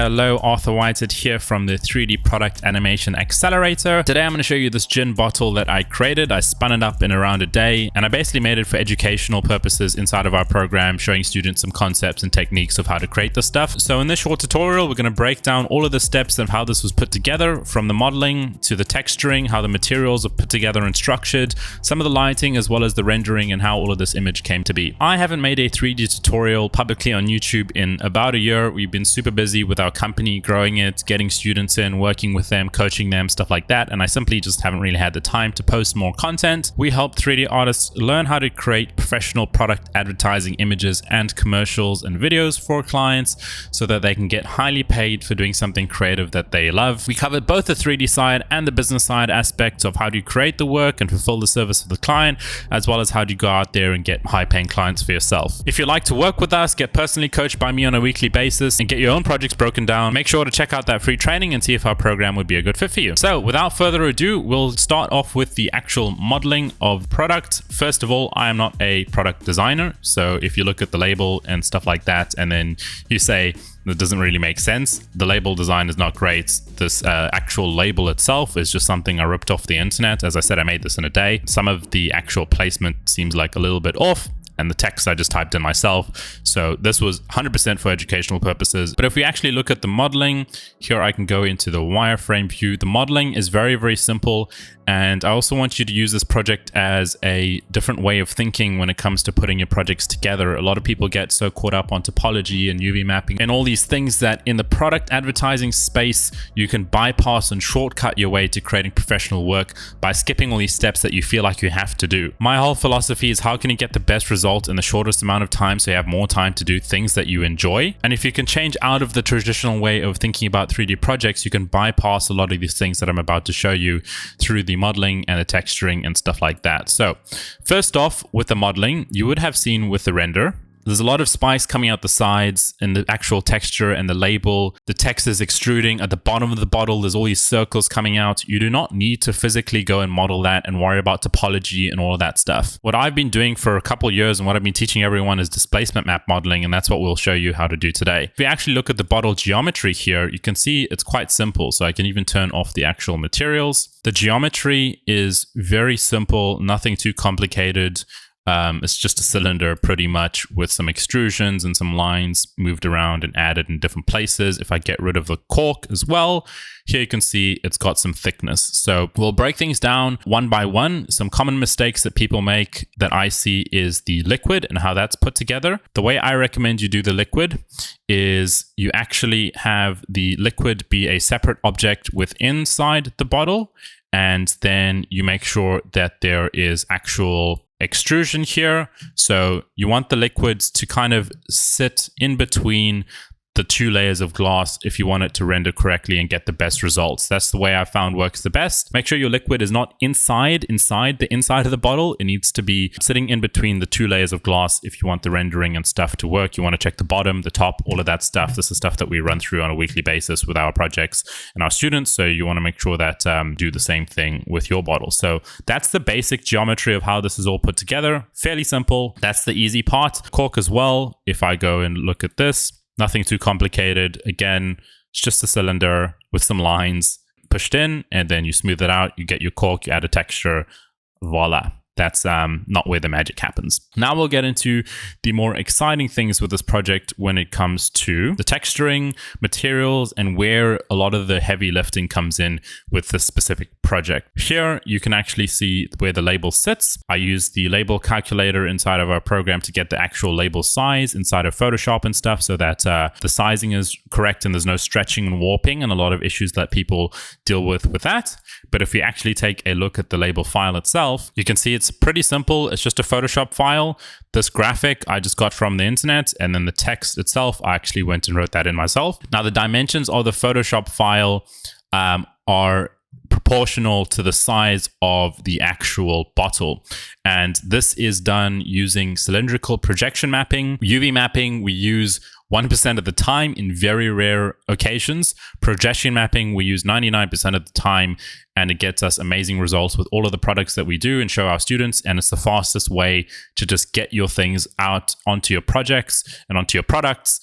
Hello, Arthur Whitehead here from the 3D Product Animation Accelerator. Today I'm going to show you this gin bottle that I created. I spun it up in around a day, and I basically made it for educational purposes inside of our program, showing students some concepts and techniques of how to create this stuff. So in this short tutorial, we're going to break down all of the steps of how this was put together, from the modeling to the texturing, how the materials are put together and structured, some of the lighting, as well as the rendering and how all of this image came to be. I haven't made a 3D tutorial publicly on YouTube in about a year. We've been super busy with our company, growing it, getting students in, working with them, coaching them, stuff like that. And I simply just haven't really had the time to post more content. We help 3D artists learn how to create professional product advertising images and commercials and videos for clients so that they can get highly paid for doing something creative that they love. We covered both the 3D side and the business side aspects of how do you create the work and fulfill the service of the client, as well as how do you go out there and get high paying clients for yourself. If you'd like to work with us, get personally coached by me on a weekly basis, and get your own projects broken down, make sure to check out that free training and see if our program would be a good fit for you. So without further ado, we'll start off with the actual modeling of product. First of all, I am not a product designer. So if you look at the label and stuff like that, and then you say, that doesn't really make sense, the label design is not great. This actual label itself is just something I ripped off the internet. As I said, I made this in a day. Some of the actual placement seems like a little bit off, and the text I just typed in myself. So this was 100% for educational purposes. But if we actually look at the modeling, here I can go into the wireframe view. The modeling is very, very simple. And I also want you to use this project as a different way of thinking when it comes to putting your projects together. A lot of people get so caught up on topology and UV mapping and all these things that in the product advertising space, you can bypass and shortcut your way to creating professional work by skipping all these steps that you feel like you have to do. My whole philosophy is how can you get the best result in the shortest amount of time so you have more time to do things that you enjoy. And if you can change out of the traditional way of thinking about 3D projects, you can bypass a lot of these things that I'm about to show you through the modeling and the texturing and stuff like that. So first off, with the modeling, you would have seen with the render, there's a lot of spice coming out the sides and the actual texture and the label. The text is extruding at the bottom of the bottle. There's all these circles coming out. You do not need to physically go and model that and worry about topology and all of that stuff. What I've been doing for a couple of years and what I've been teaching everyone is displacement map modeling, and that's what we'll show you how to do today. If we actually look at the bottle geometry here, you can see it's quite simple. So I can even turn off the actual materials. The geometry is very simple, nothing too complicated. It's just a cylinder pretty much with some extrusions and some lines moved around and added in different places. If I get rid of the cork as well, here you can see it's got some thickness. So we'll break things down one by one. Some common mistakes that people make that I see is the liquid and how that's put together. The way I recommend you do the liquid is you actually have the liquid be a separate object within inside the bottle, and then you make sure that there is actual extrusion here. So you want the liquids to kind of sit in between the two layers of glass if you want it to render correctly and get the best results. That's the way I found works the best. Make sure your liquid is not inside the inside of the bottle. It needs to be sitting in between the two layers of glass if you want the rendering and stuff to work. You want to check the bottom, the top, all of that stuff. This is stuff that we run through on a weekly basis with our projects and our students. So you want to make sure that do the same thing with your bottle. So that's the basic geometry of how this is all put together. Fairly simple. That's the easy part. Cork as well. If I go and look at this, nothing too complicated. Again, it's just a cylinder with some lines pushed in, and then you smooth it out. You get your cork, you add a texture, voila. That's not where the magic happens. Now we'll get into the more exciting things with this project when it comes to the texturing, materials, and where a lot of the heavy lifting comes in with this specific project. Here, you can actually see where the label sits. I use the label calculator inside of our program to get the actual label size inside of Photoshop and stuff so that the sizing is correct and there's no stretching and warping and a lot of issues that people deal with that. But if we actually take a look at the label file itself, you can see it's pretty simple. It's just a Photoshop file. This graphic I just got from the internet, and then the text itself, I actually went and wrote that in myself. Now the dimensions of the Photoshop file are proportional to the size of the actual bottle. And this is done using cylindrical projection mapping. UV mapping we use 1% of the time in very rare occasions. Projection mapping, we use 99% of the time, and it gets us amazing results with all of the products that we do and show our students. And it's the fastest way to just get your things out onto your projects and onto your products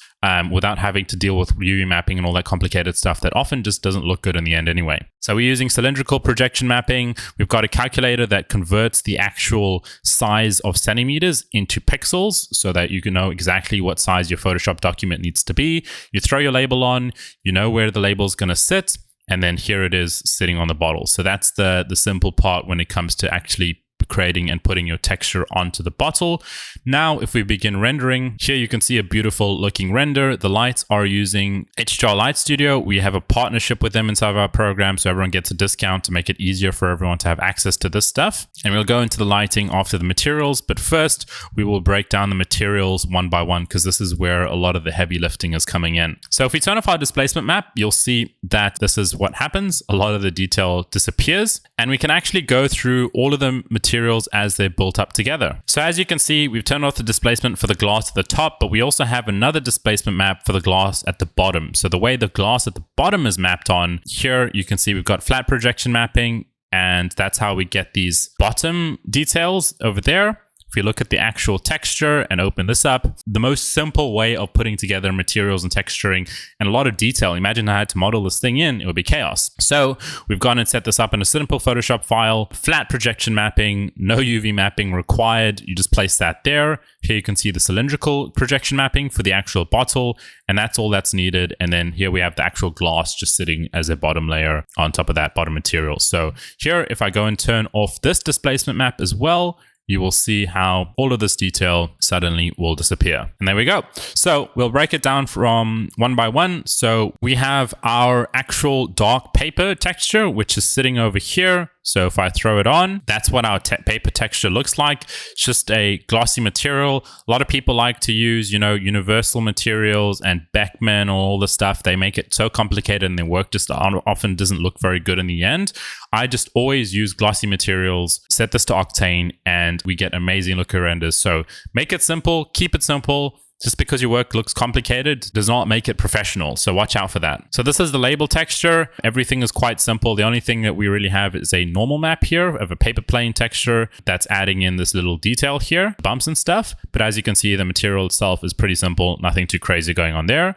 without having to deal with UV mapping and all that complicated stuff that often just doesn't look good in the end anyway. So we're using cylindrical projection mapping. We've got a calculator that converts the actual size of centimeters into pixels so that you can know exactly what size your Photoshop document needs to be. You throw your label on, you know where the label is going to sit, and then here it is sitting on the bottle. So that's the simple part when it comes to actually creating and putting your texture onto the bottle. Now, if we begin rendering, here you can see a beautiful looking render. The lights are using HDR Light Studio. We have a partnership with them inside of our program, so everyone gets a discount to make it easier for everyone to have access to this stuff. And we'll go into the lighting after the materials, but first we will break down the materials one by one because this is where a lot of the heavy lifting is coming in. So if we turn off our displacement map, you'll see that this is what happens. A lot of the detail disappears, and we can actually go through all of the materials as they're built up together. So as you can see, we've turned off the displacement for the glass at the top, but we also have another displacement map for the glass at the bottom. So the way the glass at the bottom is mapped on here, you can see we've got flat projection mapping, and that's how we get these bottom details over there. If you look at the actual texture and open this up, the most simple way of putting together materials and texturing and a lot of detail, imagine I had to model this thing in, it would be chaos. So we've gone and set this up in a simple Photoshop file, flat projection mapping, no UV mapping required. You just place that there. Here you can see the cylindrical projection mapping for the actual bottle, and that's all that's needed. And then here we have the actual glass just sitting as a bottom layer on top of that bottom material. So here, if I go and turn off this displacement map as well, you will see how all of this detail suddenly will disappear. And there we go. So we'll break it down from one by one. So we have our actual dark paper texture, which is sitting over here. So if I throw it on, that's what our paper texture looks like. It's just a glossy material. A lot of people like to use, universal materials and Beckman, all the stuff. They make it so complicated and their work just often doesn't look very good in the end. I just always use glossy materials, set this to Octane, and we get amazing looking renders. So make it simple, keep it simple. Just because your work looks complicated does not make it professional, so watch out for that. So this is the label texture. Everything is quite simple. The only thing that we really have is a normal map here of a paper plane texture that's adding in this little detail here, bumps and stuff. But as you can see, the material itself is pretty simple, nothing too crazy going on there.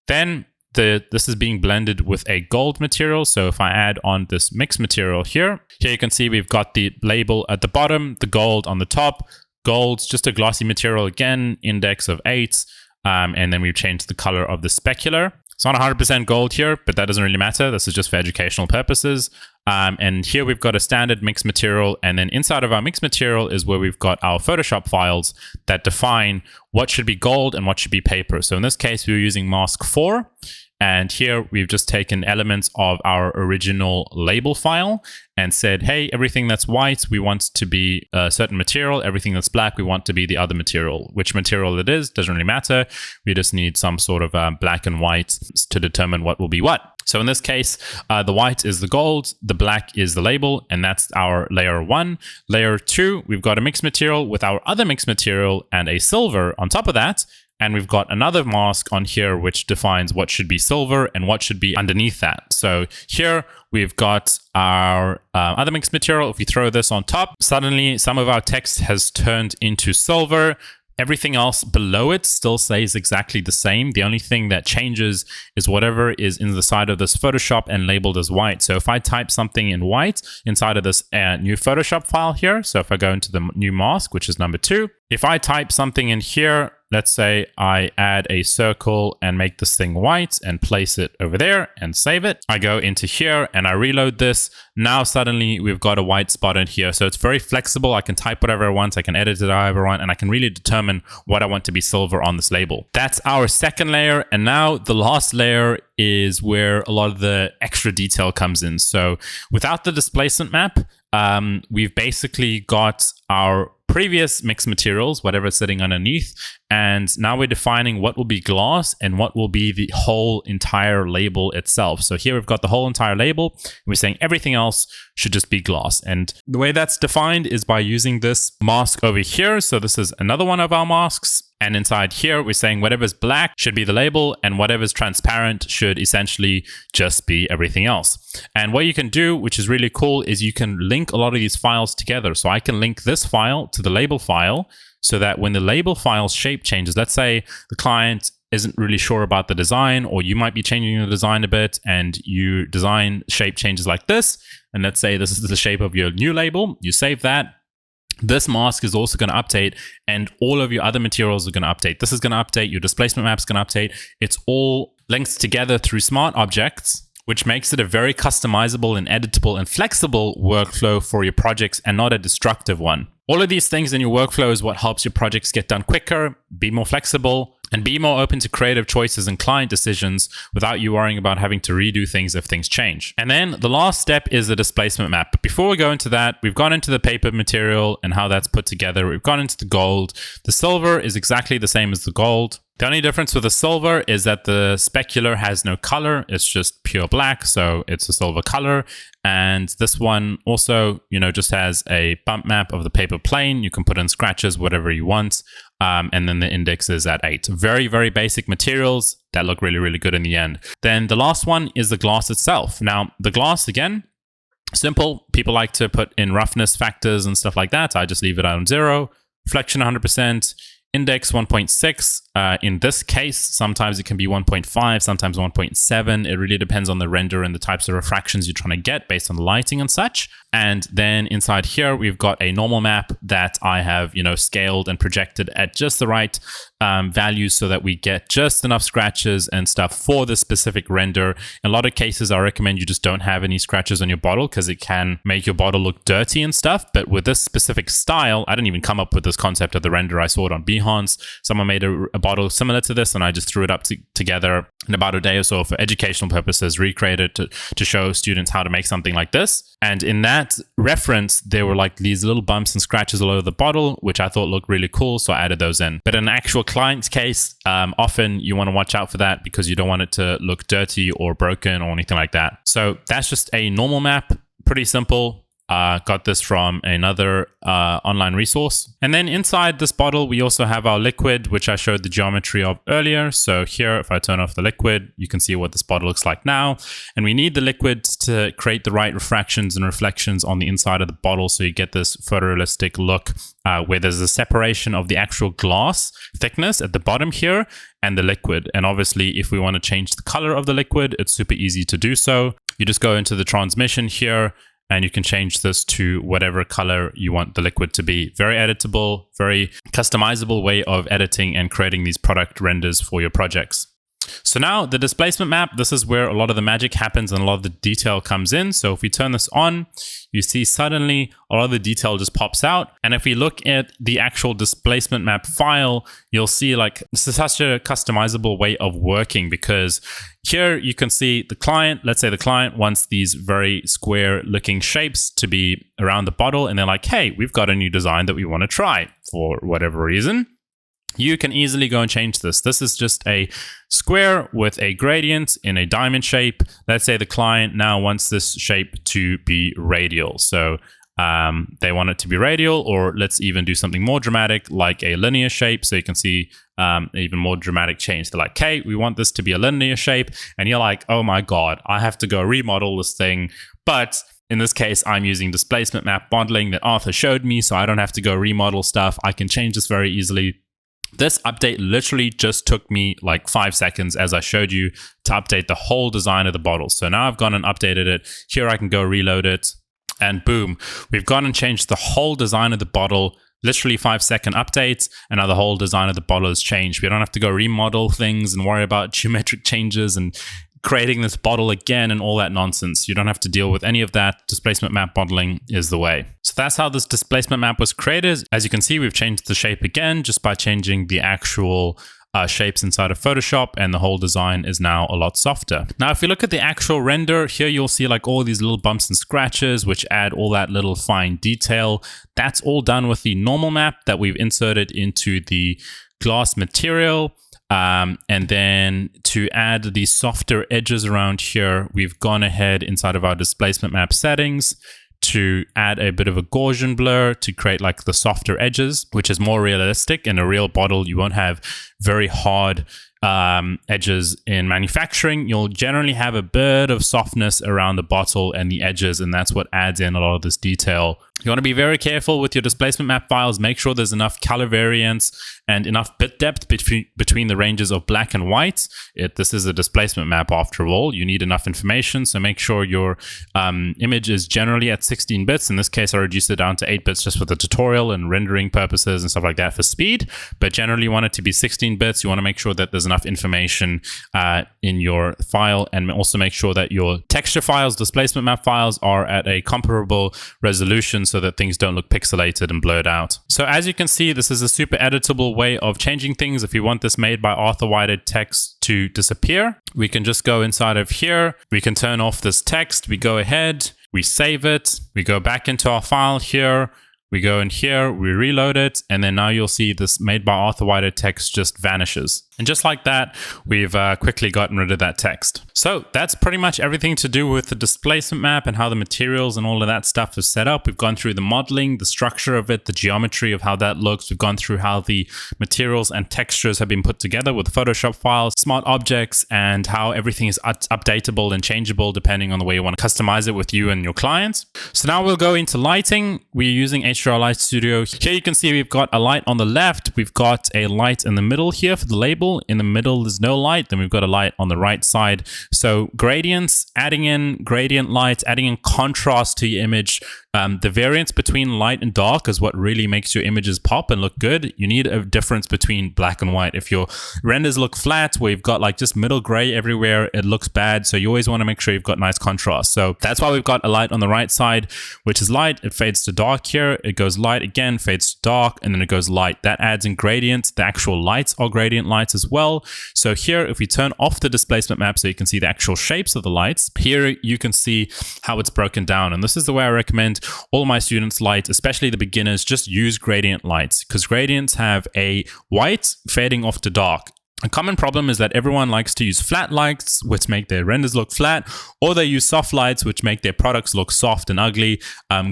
Then this is being blended with a gold material. So if I add on this mixed material here you can see we've got the label at the bottom, the gold on the top. Gold's just a glossy material again, index of 8, and then we've changed the color of the specular. It's not 100% gold here, but that doesn't really matter. This is just for educational purposes. And here we've got a standard mixed material, and then inside of our mixed material is where we've got our Photoshop files that define what should be gold and what should be paper. So in this case, we were using mask 4. And here we've just taken elements of our original label file and said, hey, everything that's white, we want to be a certain material. Everything that's black, we want to be the other material. Which material it is, doesn't really matter. We just need some sort of black and white to determine what will be what. So in this case, the white is the gold, the black is the label, and that's our layer 1. Layer 2, we've got a mixed material with our other mixed material and a silver on top of that. And we've got another mask on here which defines what should be silver and what should be underneath that. So here we've got our other mixed material. If we throw this on top, suddenly some of our text has turned into silver. Everything else below it still stays exactly the same. The only thing that changes is whatever is in the side of this Photoshop and labeled as white. So if I type something in white inside of this new Photoshop file here, so if I go into the new mask, which is number 2, if I type something in here, let's say I add a circle and make this thing white and place it over there and save it. I go into here and I reload this. Now suddenly we've got a white spot in here. So it's very flexible. I can type whatever I want. I can edit it however I want, and I can really determine what I want to be silver on this label. That's our second layer. And now the last layer is where a lot of the extra detail comes in. So without the displacement map, we've basically got our previous mixed materials, whatever's sitting underneath, and now we're defining what will be glass and what will be the whole entire label itself. So here we've got the whole entire label, and we're saying everything else should just be glass. And the way that's defined is by using this mask over here. So this is another one of our masks. And inside here, we're saying whatever's black should be the label and whatever's transparent should essentially just be everything else. And what you can do, which is really cool, is you can link a lot of these files together. So I can link this file to the label file so that when the label file's shape changes, let's say the client isn't really sure about the design, or you might be changing the design a bit and you design shape changes like this. And let's say this is the shape of your new label. You save that. This mask is also going to update, and all of your other materials are going to update. This is going to update, your displacement map is going to update. It's all linked together through smart objects, which makes it a very customizable and editable and flexible workflow for your projects and not a destructive one. All of these things in your workflow is what helps your projects get done quicker, be more flexible, and be more open to creative choices and client decisions without you worrying about having to redo things if things change. And then the last step is the displacement map. But before we go into that, we've gone into the paper material and how that's put together. We've gone into the gold. The silver is exactly the same as the gold. The only difference with the silver is that the specular has no color. It's just pure black, so it's a silver color. And this one also, just has a bump map of the paper plane. You can put in scratches, whatever you want. And then the index is at 8. Very, very basic materials that look really, really good in the end. Then the last one is the glass itself. Now, the glass, again, simple. People like to put in roughness factors and stuff like that. I just leave it on 0. Reflection 100%. Index 1.6. In this case, sometimes it can be 1.5, sometimes 1.7. It really depends on the render and the types of refractions you're trying to get based on the lighting and such. And then inside here, we've got a normal map that I have, scaled and projected at just the right values so that we get just enough scratches and stuff for the specific render. In a lot of cases, I recommend you just don't have any scratches on your bottle because it can make your bottle look dirty and stuff. But with this specific style, I didn't even come up with this concept of the render. I saw it on Behance. Someone made a bottle similar to this, and I just threw it up together in about a day or so for educational purposes, recreated to show students how to make something like this. And in that reference, there were like these little bumps and scratches all over the bottle, which I thought looked really cool, so I added those in. But in an actual client's case, often you want to watch out for that because you don't want it to look dirty or broken or anything like that. So that's just a normal map, pretty simple. Got this from another online resource. And then inside this bottle, we also have our liquid, which I showed the geometry of earlier. So here, if I turn off the liquid, you can see what this bottle looks like now. And we need the liquid to create the right refractions and reflections on the inside of the bottle. So you get this photorealistic look where there's a separation of the actual glass thickness at the bottom here and the liquid. And obviously, if we want to change the color of the liquid, it's super easy to do so. You just go into the transmission here, and you can change this to whatever color you want the liquid to be. Very editable, very customizable way of editing and creating these product renders for your projects. So now the displacement map, this is where a lot of the magic happens and a lot of the detail comes in. So if we turn this on, you see suddenly a lot of the detail just pops out. And if we look at the actual displacement map file, you'll see like this is such a customizable way of working, because here you can see the client, let's say the client wants these very square looking shapes to be around the bottle. And they're like, hey, we've got a new design that we want to try for whatever reason. You can easily go and change this. This is just a square with a gradient in a diamond shape. Let's say the client now wants this shape to be radial. So they want it to be radial, or let's even do something more dramatic like a linear shape. So you can see even more dramatic change. They're like, hey, we want this to be a linear shape. And you're like, oh my God, I have to go remodel this thing. But in this case, I'm using displacement map modeling that Arthur showed me, so I don't have to go remodel stuff. I can change this very easily. This update literally just took me like 5 seconds, as I showed you, to update the whole design of the bottle. So now I've gone and updated it. Here I can go reload it, and boom, we've gone and changed the whole design of the bottle. Literally 5-second updates, and now the whole design of the bottle has changed. We don't have to go remodel things and worry about geometric changes and creating this bottle again and all that nonsense. You don't have to deal with any of that. Displacement map modeling is the way. So that's how this displacement map was created. As you can see, we've changed the shape again just by changing the actual shapes inside of Photoshop, and the whole design is now a lot softer. Now, if you look at the actual render here, you'll see like all these little bumps and scratches, which add all that little fine detail. That's all done with the normal map that we've inserted into the glass material. And then to add the softer edges around here, we've gone ahead inside of our displacement map settings to add a bit of a Gaussian blur to create like the softer edges, which is more realistic. In a real bottle, you won't have very hard edges in manufacturing. You'll generally have a bit of softness around the bottle and the edges, and that's what adds in a lot of this detail. You want to be very careful with your displacement map files. Make sure there's enough color variance and enough bit depth between the ranges of black and white. This is a displacement map after all. You need enough information, so make sure your image is generally at 16 bits. In this case, I reduced it down to 8 bits just for the tutorial and rendering purposes and stuff like that for speed. But generally, you want it to be 16 bits. You want to make sure that there's enough information in your file, and also make sure that your texture files, displacement map files, are at a comparable resolution so that things don't look pixelated and blurred out. So as you can see, this is a super editable way of changing things. If you want this made by author-whited text to disappear, we can just go inside of here. We can turn off this text. We go ahead, we save it. We go back into our file here. We go in here, we reload it, and then now you'll see this made by author-whited text just vanishes. And just like that, we've quickly gotten rid of that text. So that's pretty much everything to do with the displacement map and how the materials and all of that stuff is set up. We've gone through the modeling, the structure of it, the geometry of how that looks. We've gone through how the materials and textures have been put together with Photoshop files, smart objects, and how everything is updatable and changeable depending on the way you want to customize it with you and your clients. So now we'll go into lighting. We're using HDR Light Studio. Here you can see we've got a light on the left. We've got a light in the middle here for the label. In the middle, there's no light. Then we've got a light on the right side. So gradients, adding in gradient light, adding in contrast to your image. The variance between light and dark is what really makes your images pop and look good. You need a difference between black and white. If your renders look flat, where you've got like just middle gray everywhere, it looks bad. So you always want to make sure you've got nice contrast. So that's why we've got a light on the right side, which is light. It fades to dark here. It goes light again, fades to dark, and then it goes light. That adds in gradient. The actual lights are gradient lights as well. So here, if we turn off the displacement map so you can see the actual shapes of the lights, here you can see how it's broken down. And this is the way I recommend all my students light, especially the beginners. Just use gradient lights, because gradients have a white fading off to dark. A common problem is that everyone likes to use flat lights, which make their renders look flat, or they use soft lights, which make their products look soft and ugly.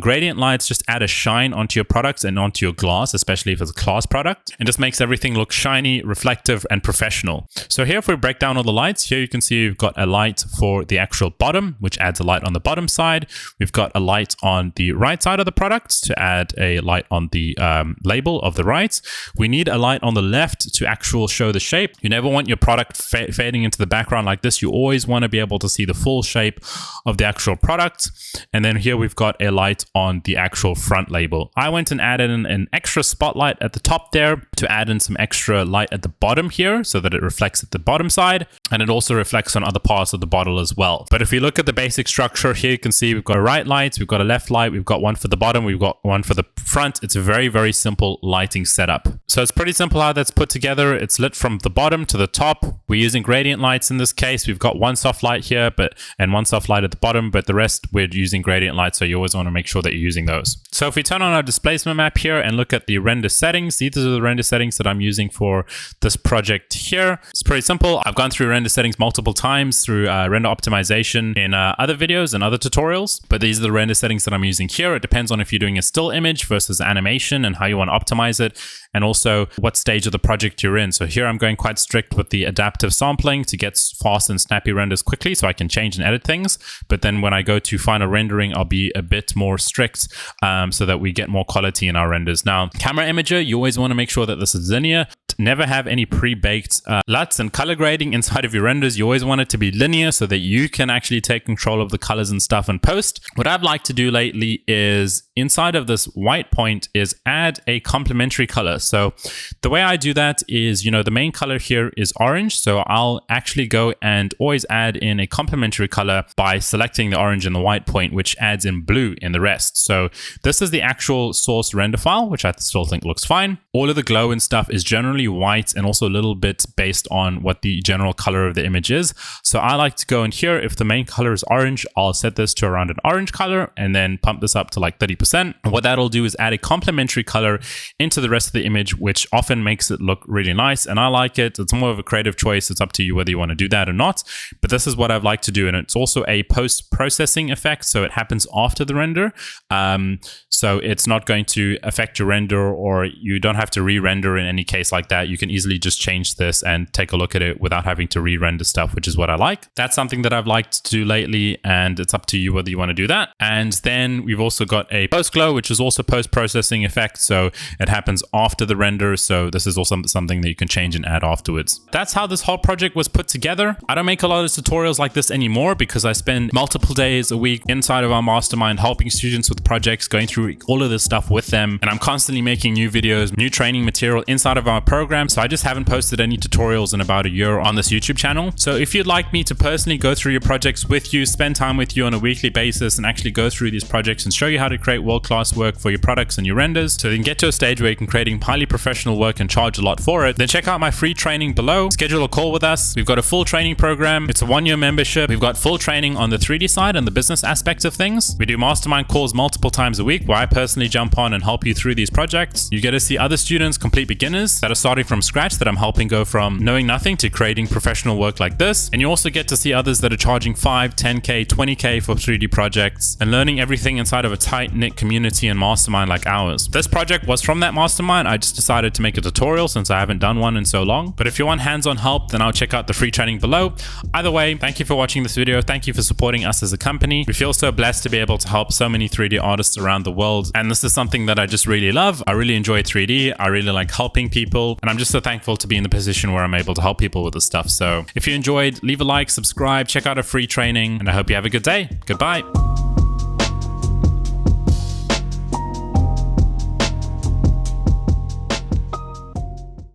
Gradient lights just add a shine onto your products and onto your glass, especially if it's a glass product, and just makes everything look shiny, reflective, and professional. So here, if we break down all the lights, here you can see we've got a light for the actual bottom, which adds a light on the bottom side. We've got a light on the right side of the product to add a light on the label of the right. We need a light on the left to actually show the shape. You never want your product fading into the background like this. You always want to be able to see the full shape of the actual product. And then here we've got a light on the actual front label. I went and added an extra spotlight at the top there to add in some extra light at the bottom here so that it reflects at the bottom side, and it also reflects on other parts of the bottle as well. But if we look at the basic structure here, you can see we've got a right light, we've got a left light, we've got one for the bottom, we've got one for the front. It's a very, very simple lighting setup. So it's pretty simple how that's put together. It's lit from the bottom to the top. We're using gradient lights in this case. We've got one soft light here, and one soft light at the bottom, but the rest we're using gradient lights, so you always want to make sure that you're using those. So if we turn on our displacement map here and look at the render settings, these are the render settings that I'm using for this project here. It's pretty simple. I've gone through render settings multiple times through render optimization in other videos and other tutorials, but these are the render settings that I'm using here. It depends on if you're doing a still image versus animation and how you want to optimize it, and also what stage of the project you're in. So here I'm going quite strict with the adaptive sampling to get fast and snappy renders quickly so I can change and edit things. But then when I go to final rendering, I'll be a bit more strict so that we get more quality in our renders. Now, camera imager, you always want to make sure that this is linear. Never have any pre-baked LUTs and color grading inside of your renders. You always want it to be linear so that you can actually take control of the colors and stuff in post. What I've liked to do lately is inside of this white point is add a complementary color. So the way I do that is, the main color here is orange. So I'll actually go and always add in a complementary color by selecting the orange and the white point, which adds in blue in the rest. So this is the actual source render file, which I still think looks fine. All of the glow and stuff is generally white and also a little bit based on what the general color of the image is. So I like to go in here. If the main color is orange, I'll set this to around an orange color and then pump this up to like 30%. And what that'll do is add a complementary color into the rest of the image image, which often makes it look really nice. And I like it. It's more of a creative choice. It's up to you whether you want to do that or not. But this is what I've liked to do. And it's also a post-processing effect. So it happens after the render. So it's not going to affect your render, or you don't have to re-render in any case like that. You can easily just change this and take a look at it without having to re-render stuff, which is what I like. That's something that I've liked to do lately, and it's up to you whether you want to do that. And then we've also got a post-glow, which is also post-processing effect. So it happens after the render. So this is also something that you can change and add afterwards. That's how this whole project was put together. I don't make a lot of tutorials like this anymore because I spend multiple days a week inside of our mastermind helping students with projects, going through all of this stuff with them. And I'm constantly making new videos, new training material inside of our program. So I just haven't posted any tutorials in about a year on this YouTube channel. So if you'd like me to personally go through your projects with you, spend time with you on a weekly basis and actually go through these projects and show you how to create world-class work for your products and your renders, so you can get to a stage where you can creating highly professional work and charge a lot for it, then check out my free training below. Schedule a call with us. We've got a full training program. It's a 1-year membership. We've got full training on the 3D side and the business aspects of things. We do mastermind calls multiple times a week where I personally jump on and help you through these projects. You get to see other students, complete beginners that are starting from scratch, that I'm helping go from knowing nothing to creating professional work like this. And you also get to see others that are charging 5, 10K, 20K for 3D projects and learning everything inside of a tight-knit community and mastermind like ours. This project was from that mastermind. I just decided to make a tutorial since I haven't done one in so long. But if you want hands-on help, then I'll check out the free training below. Either way, thank you for watching this video. Thank you for supporting us as a company. We feel so blessed to be able to help so many 3D artists around the world. And this is something that I just really love. I really enjoy 3D. I really like helping people. And I'm just so thankful to be in the position where I'm able to help people with this stuff. So if you enjoyed, leave a like, subscribe, check out a free training, and I hope you have a good day. Goodbye.